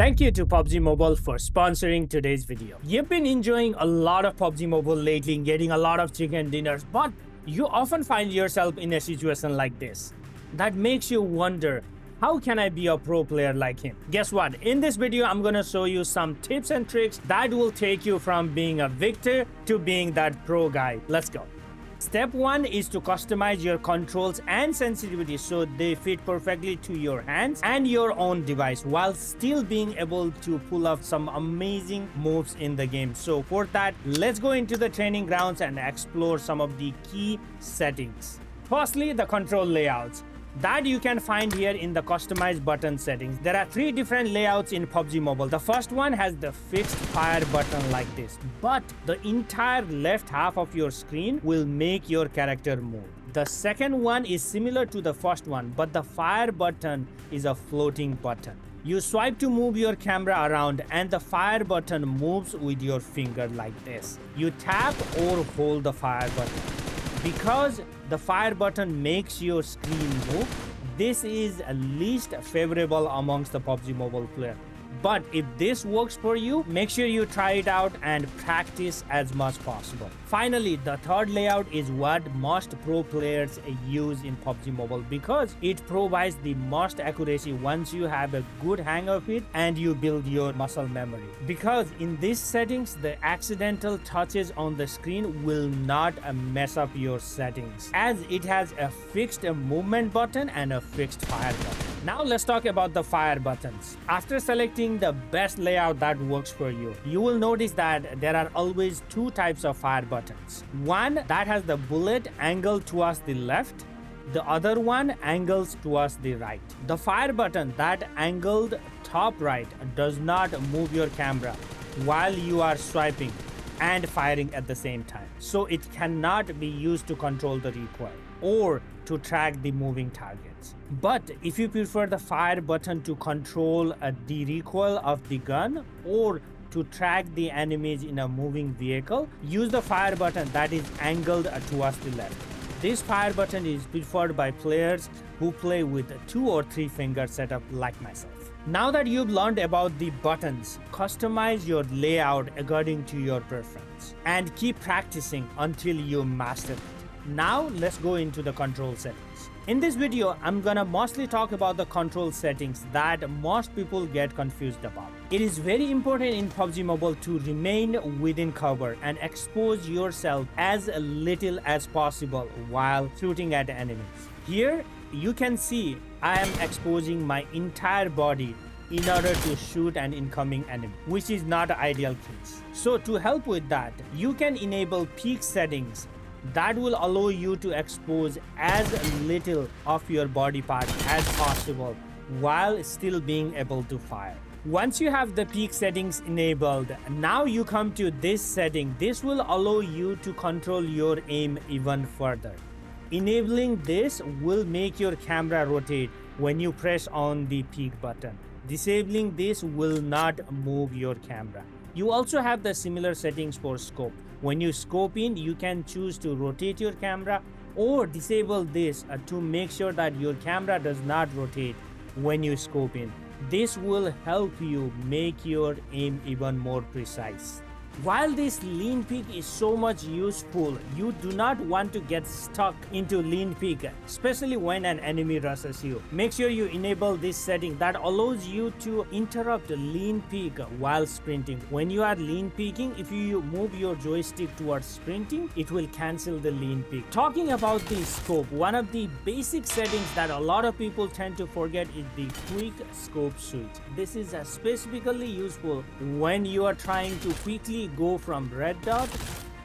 Thank you to PUBG Mobile for sponsoring today's video. You've been enjoying a lot of PUBG Mobile lately, getting a lot of chicken dinners, but you often find yourself in a situation like this that makes you wonder, how can I be a pro player like him? Guess what? In this video, I'm gonna show you some tips and tricks that will take you from being a victor to being that pro guy. Let's go. Step 1 is to customize your controls and sensitivity so they fit perfectly to your hands and your own device while still being able to pull off some amazing moves in the game. So for that, let's go into the training grounds and explore some of the key settings. Firstly, the control layouts that you can find here in the customized button settings. There are 3 different layouts in PUBG Mobile. The first one has the fixed fire button like this, but the entire left half of your screen will make your character move. The second one is similar to the first one, but the fire button is a floating button. You swipe to move your camera around and the fire button moves with your finger like this. You tap or hold the fire button. Because the fire button makes your screen move, this is least favorable amongst the PUBG Mobile player. But if this works for you, make sure you try it out and practice as much possible. Finally, the third layout is what most pro players use in PUBG Mobile because it provides the most accuracy once you have a good hang of it and you build your muscle memory. Because in these settings, the accidental touches on the screen will not mess up your settings as it has a fixed movement button and a fixed fire button. Now let's talk about the fire buttons. After selecting the best layout that works for you, you will notice that there are always 2 types of fire buttons. One that has the bullet angled towards the left, the other one angles towards the right. The fire button that angled top right does not move your camera while you are swiping and firing at the same time. So it cannot be used to control the recoil or to track the moving targets. But if you prefer the fire button to control the recoil of the gun or to track the enemies in a moving vehicle, use the fire button that is angled towards the left. This fire button is preferred by players who play with 2 or 3 finger setup like myself. Now that you've learned about the buttons, customize your layout according to your preference and keep practicing until you master it. Now let's go into the control settings. In this video, I'm gonna mostly talk about the control settings that most people get confused about. It is very important in PUBG Mobile to remain within cover and expose yourself as little as possible while shooting at enemies. Here, you can see I am exposing my entire body in order to shoot an incoming enemy, which is not an ideal case. So to help with that, you can enable peak settings that will allow you to expose as little of your body part as possible while still being able to fire. Once you have the peak settings enabled, now you come to this setting. This will allow you to control your aim even further. Enabling this will make your camera rotate when you press on the peak button. Disabling this will not move your camera. You also have the similar settings for scope. When you scope in, you can choose to rotate your camera or disable this to make sure that your camera does not rotate when you scope in. This will help you make your aim even more precise. While this lean peek is so much useful, you do not want to get stuck into lean peek, especially when an enemy rushes you. Make sure you enable this setting that allows you to interrupt lean peek while sprinting. When you are lean peeking, if you move your joystick towards sprinting, it will cancel the lean peek. Talking about the scope, one of the basic settings that a lot of people tend to forget is the quick scope switch. This is specifically useful when you are trying to quickly go from red dot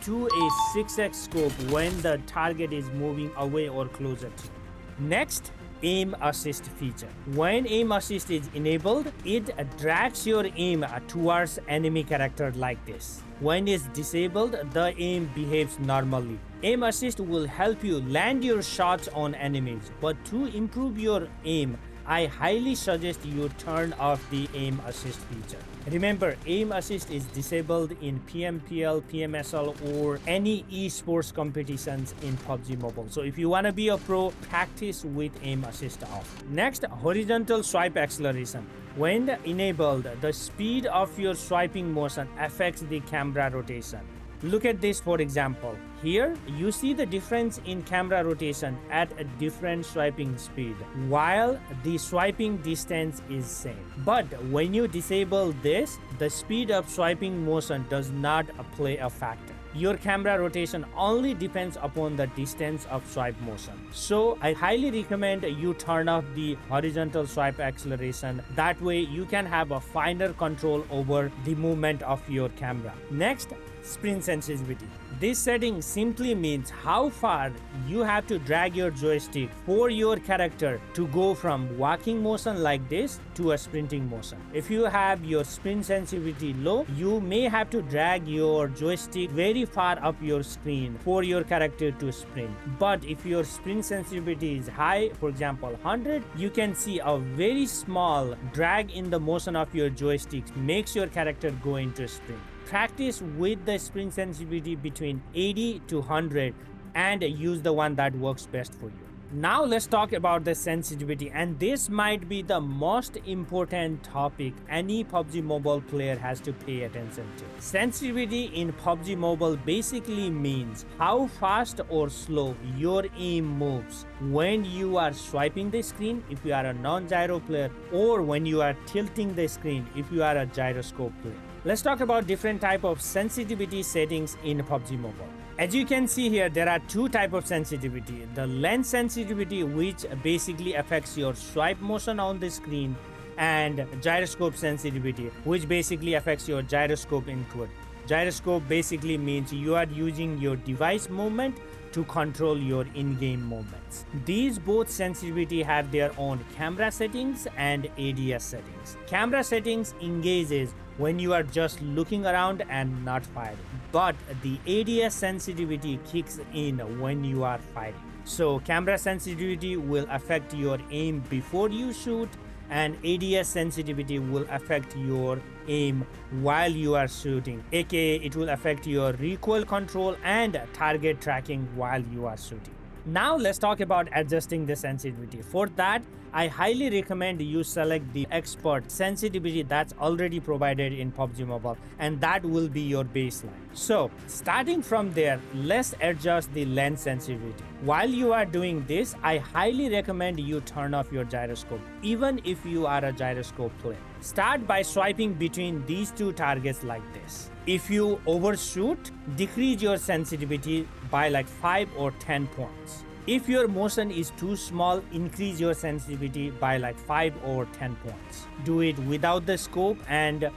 to a 6x scope when the target is moving away or closer to you. Next, aim assist feature. When aim assist is enabled, it drags your aim towards enemy character like this. When it's disabled, the aim behaves normally. Aim assist will help you land your shots on enemies, but to improve your aim, I highly suggest you turn off the aim assist feature. Remember, aim assist is disabled in PMPL, PMSL, or any esports competitions in PUBG Mobile. So if you want to be a pro, practice with aim assist off. Next, horizontal swipe acceleration. When enabled, the speed of your swiping motion affects the camera rotation. Look at this for example. Here, you see the difference in camera rotation at a different swiping speed, while the swiping distance is same. But when you disable this, the speed of swiping motion does not play a factor. Your camera rotation only depends upon the distance of swipe motion. So I highly recommend you turn off the horizontal swipe acceleration. That way you can have a finer control over the movement of your camera. Next, sprint sensitivity. This setting simply means how far you have to drag your joystick for your character to go from walking motion like this to a sprinting motion. If you have your sprint sensitivity low, you may have to drag your joystick very far up your screen for your character to sprint. But if your sprint sensitivity is high, for example 100, you can see a very small drag in the motion of your joystick makes your character go into sprint. Practice with the sprint sensitivity between 80 to 100 and use the one that works best for you. Now let's talk about the sensitivity, and this might be the most important topic any PUBG Mobile player has to pay attention to. Sensitivity in PUBG Mobile basically means how fast or slow your aim moves when you are swiping the screen if you are a non-gyro player, or when you are tilting the screen if you are a gyroscope player. Let's talk about different type of sensitivity settings in PUBG Mobile. As you can see here, there are two types of sensitivity. The lens sensitivity, which basically affects your swipe motion on the screen, and gyroscope sensitivity, which basically affects your gyroscope input. Gyroscope basically means you are using your device movement to control your in-game movements. These both sensitivity have their own camera settings and ADS settings. Camera settings engages when you are just looking around and not firing, but the ADS sensitivity kicks in when you are firing. So camera sensitivity will affect your aim before you shoot, and ADS sensitivity will affect your aim while you are shooting, aka it will affect your recoil control and target tracking while you are shooting. Now let's talk about adjusting the sensitivity. For that, I highly recommend you select the expert sensitivity that's already provided in PUBG Mobile, and that will be your baseline. So starting from there, let's adjust the lens sensitivity. While you are doing this, I highly recommend you turn off your gyroscope, even if you are a gyroscope player. Start by swiping between these two targets like this. If you overshoot, decrease your sensitivity by like 5 or 10 points. If your motion is too small, increase your sensitivity by like 5 or 10 points. Do it without the scope and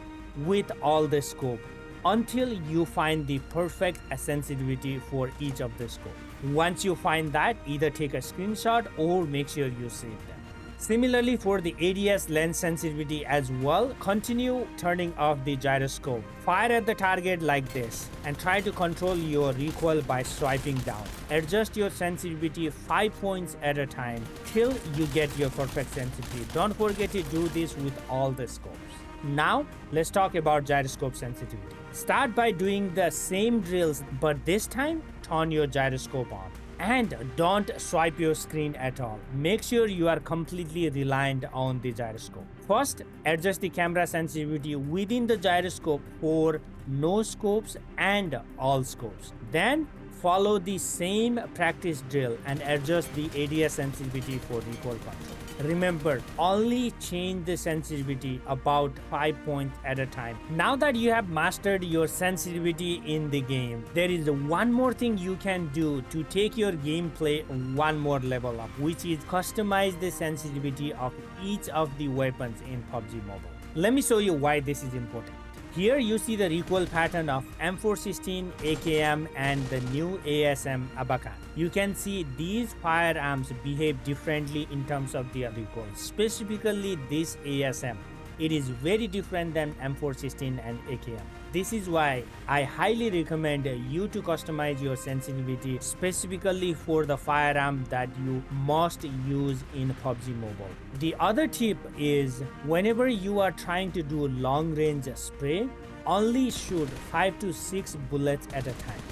with all the scope until you find the perfect sensitivity for each of the scope. Once you find that, either take a screenshot or make sure you save them. Similarly, for the ADS lens sensitivity as well, continue turning off the gyroscope. Fire at the target like this and try to control your recoil by swiping down. Adjust your sensitivity 5 points at a time till you get your perfect sensitivity. Don't forget to do this with all the scopes. Now, let's talk about gyroscope sensitivity. Start by doing the same drills, but this time turn your gyroscope on. And don't swipe your screen at all. Make sure you are completely reliant on the gyroscope. First, adjust the camera sensitivity within the gyroscope for no scopes and all scopes. Then, follow the same practice drill and adjust the ADS sensitivity for recoil control. Remember, only change the sensitivity about 5 points at a time. Now that you have mastered your sensitivity in the game, there is one more thing you can do to take your gameplay one more level up, which is customize the sensitivity of each of the weapons in PUBG Mobile. Let me show you why this is important. Here you see the recoil pattern of M416, AKM and the new ASM Abakan. You can see these firearms behave differently in terms of their recoil, specifically this ASM. it is very different than M416 and AKM. This is why I highly recommend you to customize your sensitivity specifically for the firearm that you must use in PUBG Mobile. The other tip is whenever you are trying to do long range spray, only shoot 5 to 6 bullets at a time.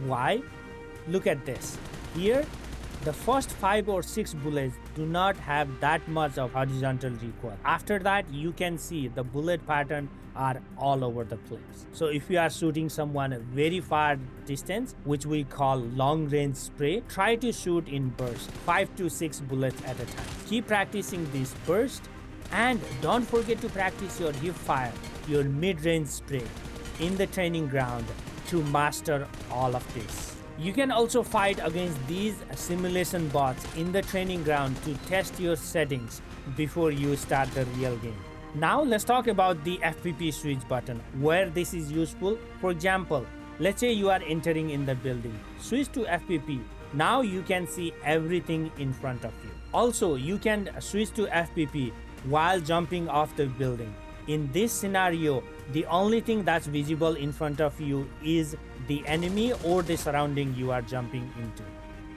Why? Look at this. Here, the first 5 or 6 bullets do not have that much of horizontal recoil. After that, you can see the bullet pattern are all over the place. So if you are shooting someone very far distance, which we call long range spray, try to shoot in bursts, 5 to 6 bullets at a time. Keep practicing this burst, and don't forget to practice your hip fire, your mid-range spray in the training ground to master all of this. You can also fight against these simulation bots in the training ground to test your settings before you start the real game. Now let's talk about the FPP switch button, where this is useful. For example, let's say you are entering in the building. Switch to FPP. Now you can see everything in front of you. Also, you can switch to FPP while jumping off the building. In this scenario, the only thing that's visible in front of you is the enemy or the surrounding you are jumping into.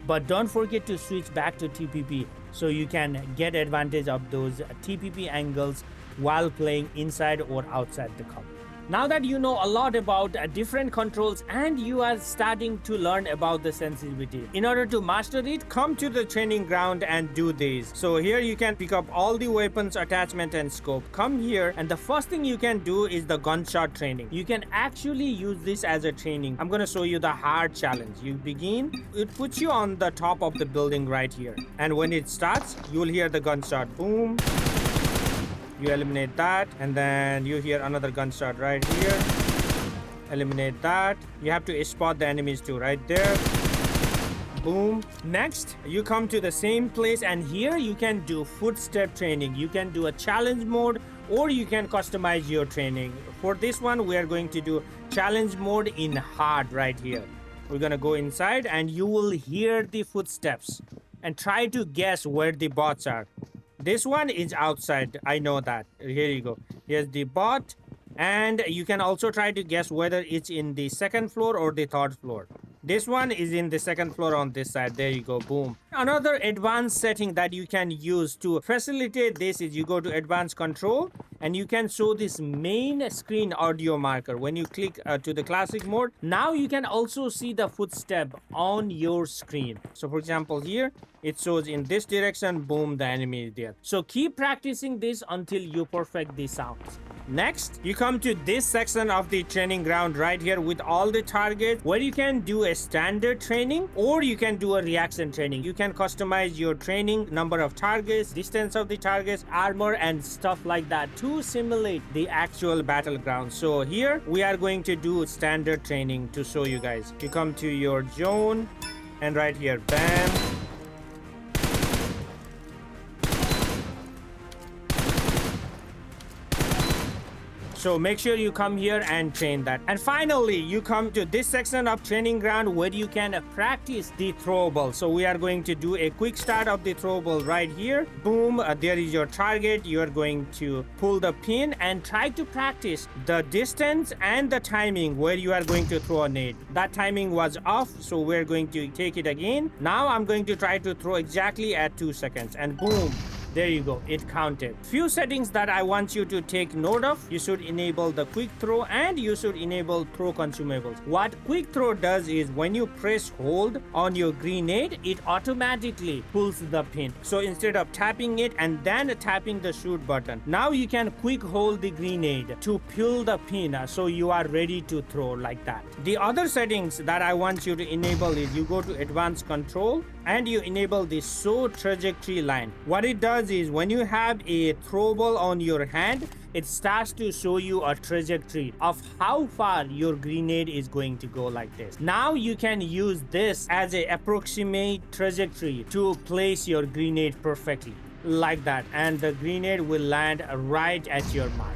But don't forget to switch back to TPP so you can get advantage of those TPP angles while playing inside or outside the cover. Now that you know a lot about different controls and you are starting to learn about the sensitivity, in order to master it, come to the training ground and do this. So here you can pick up all the weapons, attachment and scope. Come here, and the first thing you can do is the gunshot training. You can actually use this as a training. I'm going to show you the hard challenge. You begin, it puts you on the top of the building right here. And when it starts, you'll hear the gunshot. Boom. You eliminate that, and then you hear another gunshot right here. Eliminate that. You have to spot the enemies too, right there. Boom. Next, you come to the same place, and here you can do footstep training. You can do a challenge mode, or you can customize your training. For this one, we are going to do challenge mode in hard right here. We're gonna go inside, and you will hear the footsteps and try to guess where the bots are. This one is outside. I know that. Here you go. Here's the bot. And you can also try to guess whether it's in the second floor or the third floor. This one is in the second floor on this side. There you go. Boom. Another advanced setting that you can use to facilitate this is you go to advanced control and you can show this main screen audio marker. When you click to the classic mode, now you can also see the footstep on your screen. So for example, here it shows in this direction. Boom, the enemy is there. So keep practicing this until you perfect the sounds. Next, you come to this section of the training ground right here with all the targets, where you can do a standard training or you can do a reaction training. You can customize your training, number of targets, distance of the targets, armor and stuff like that to simulate the actual battleground. So here we are going to do standard training to show you guys. You come to your zone and right here, bam. So make sure you come here and train that. And finally, you come to this section of training ground where you can practice the throwable. So we are going to do a quick start of the throwable right here. Boom, there is your target. You are going to pull the pin and try to practice the distance and the timing where you are going to throw a nade. That timing was off, so we're going to take it again. Now I'm going to try to throw exactly at 2 seconds, and boom. There you go, it counted. Few settings that I want you to take note of. You should enable the quick throw and you should enable throw consumables. What quick throw does is when you press hold on your grenade, it automatically pulls the pin. So instead of tapping it and then tapping the shoot button, now you can quick hold the grenade to pull the pin so you are ready to throw like that. The other settings that I want you to enable is you go to advanced control and you enable the show trajectory line. What it does is when you have a throwable on your hand, it starts to show you a trajectory of how far your grenade is going to go like this. Now you can use this as an approximate trajectory to place your grenade perfectly like that, and the grenade will land right at your mark.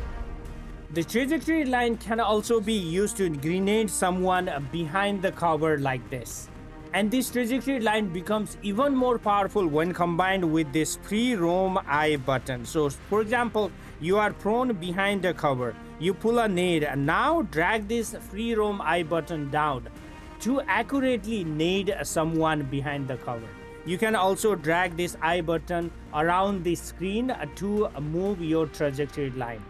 The trajectory line can also be used to grenade someone behind the cover like this. And this trajectory line becomes even more powerful when combined with this pre-roam eye button. So for example, You are prone behind the cover. You pull a nade and now drag this free roam I button down to accurately nade someone behind the cover. You can also drag this I button around the screen to move your trajectory line.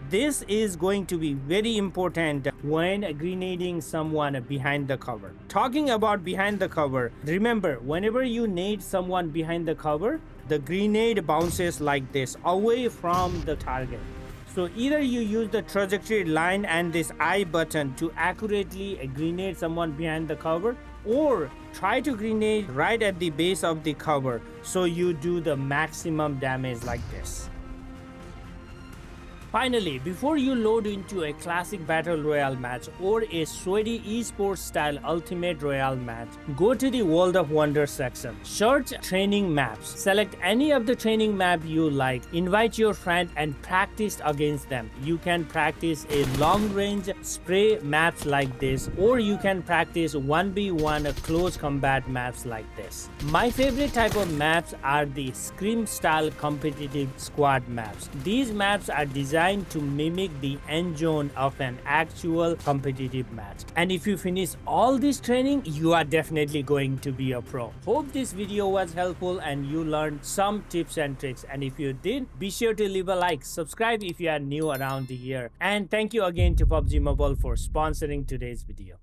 This is going to be very important when grenading someone behind the cover. Talking about behind the cover, remember whenever you nade someone behind the cover, the grenade bounces like this away from the target. So either you use the trajectory line and this I button to accurately grenade someone behind the cover, or try to grenade right at the base of the cover so you do the maximum damage like this. Finally, before you load into a classic battle royale match or a sweaty esports style ultimate royale match, go to the World of Wonders section, search training maps, select any of the training map you like, invite your friend and practice against them. You can practice a long range spray maps like this, or you can practice 1v1 close combat maps like this. My favorite type of maps are the scrim style competitive squad maps. These maps are designed to mimic the end zone of an actual competitive match. And if you finish all this training, you are definitely going to be a pro. Hope this video was helpful and you learned some tips and tricks. And if you did, be sure to leave a like, subscribe if you are new around here. And thank you again to PUBG Mobile for sponsoring today's video.